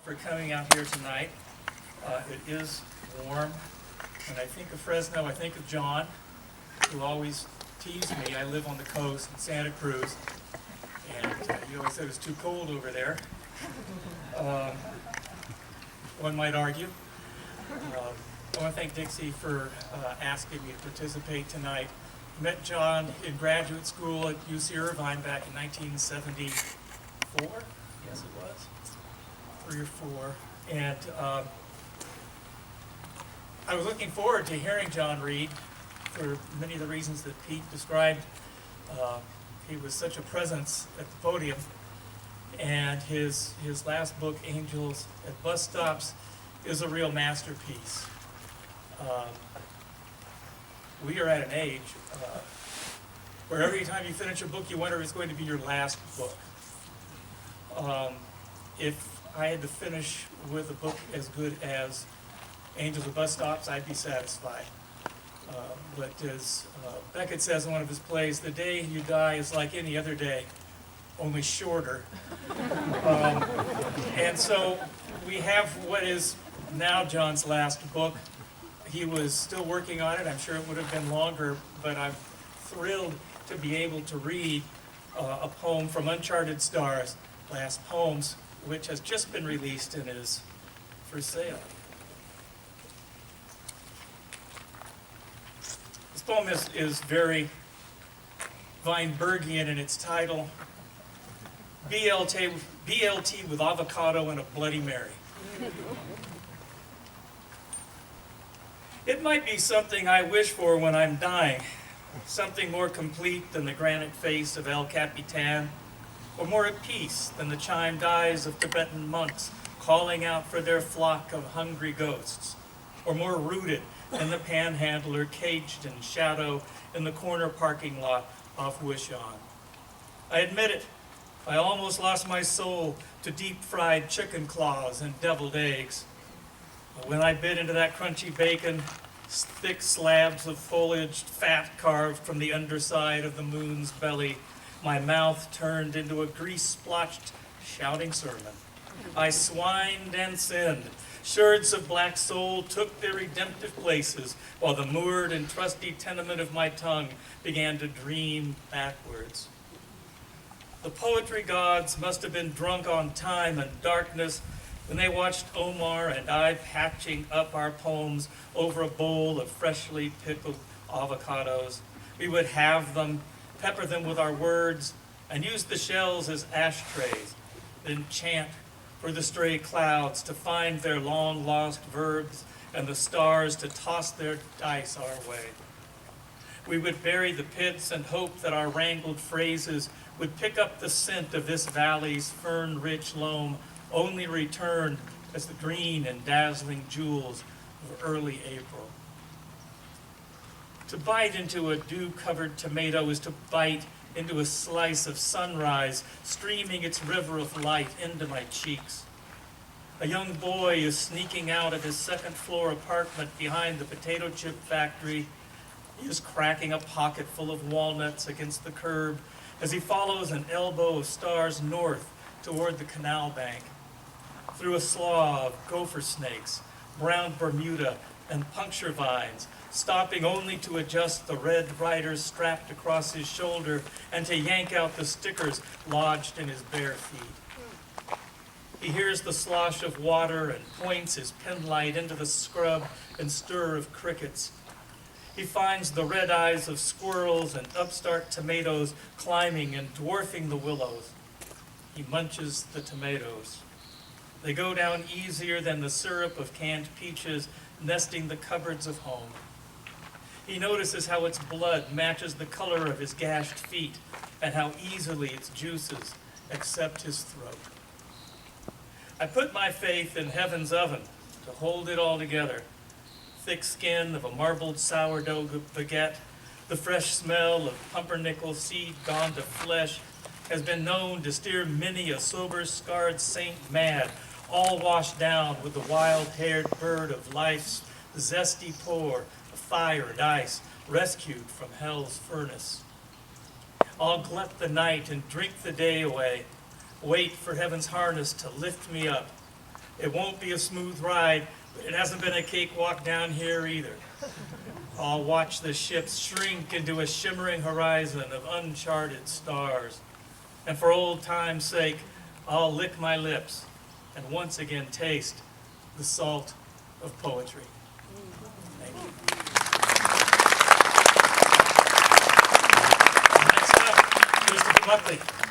for coming out here tonight. It is warm. When I think of Fresno, I think of John, who always teased me. I live on the coast in Santa Cruz, and he always said it was too cold over there. One might argue. I want to thank Dixie for asking me to participate tonight. I met John in graduate school at UC Irvine back in 1974. Yes, it was. 3 or 4. And I was looking forward to hearing John read for many of the reasons that Pete described. He was such a presence at the podium. And his last book, Angels at Bus Stops, is a real masterpiece. We are at an age where every time you finish a book, you wonder if it's going to be your last book. If I had to finish with a book as good as Angels at Bus Stops, I'd be satisfied. But as Beckett says in one of his plays, the day you die is like any other day, only shorter. And so we have what is now John's last book. He was still working on it. I'm sure it would have been longer, but I'm thrilled to be able to read a poem from Uncharted Stars, Last Poems, which has just been released and is for sale. This poem is very Veinbergian in its title, BLT with avocado and a Bloody Mary. It might be something I wish for when I'm dying, something more complete than the granite face of El Capitan, or more at peace than the chimed eyes of Tibetan monks calling out for their flock of hungry ghosts, or more rooted than the panhandler caged in shadow in the corner parking lot off Wishon. I admit it, I almost lost my soul to deep-fried chicken claws and deviled eggs. But when I bit into that crunchy bacon, thick slabs of foliaged fat carved from the underside of the moon's belly, my mouth turned into a grease-splotched, shouting sermon. I swined and sinned. Sherds of black soul took their redemptive places, while the moored and trusty tenement of my tongue began to dream backwards. The poetry gods must have been drunk on time and darkness when they watched Omar and I patching up our poems over a bowl of freshly pickled avocados. We would halve them, pepper them with our words, and use the shells as ashtrays, then chant for the stray clouds to find their long-lost verbs and the stars to toss their dice our way. We would bury the pits and hope that our wrangled phrases would pick up the scent of this valley's fern-rich loam, only returned as the green and dazzling jewels of early April. To bite into a dew-covered tomato is to bite into a slice of sunrise, streaming its river of light into my cheeks. A young boy is sneaking out of his second-floor apartment behind the potato chip factory. He is cracking a pocket full of walnuts against the curb as he follows an elbow of stars north toward the canal bank, through a slough of gopher snakes, brown Bermuda, and puncture vines, stopping only to adjust the red riders strapped across his shoulder and to yank out the stickers lodged in his bare feet. He hears the slosh of water and points his penlight into the scrub and stir of crickets. He finds the red eyes of squirrels and upstart tomatoes climbing and dwarfing the willows. He munches the tomatoes. They go down easier than the syrup of canned peaches nesting the cupboards of home. He notices how its blood matches the color of his gashed feet and how easily its juices accept his throat. I put my faith in heaven's oven to hold it all together. Thick skin of a marbled sourdough baguette, the fresh smell of pumpernickel seed gone to flesh has been known to steer many a sober, scarred saint mad, all washed down with the wild-haired bird of life's zesty pour of fire and ice, rescued from hell's furnace. I'll glut the night and drink the day away, wait for heaven's harness to lift me up, It won't be a smooth ride, but it hasn't been a cakewalk down here either. I'll watch the ships shrink into a shimmering horizon of uncharted stars. And for old time's sake, I'll lick my lips and once again taste the salt of poetry. Thank you. Next up, Christopher Buckley.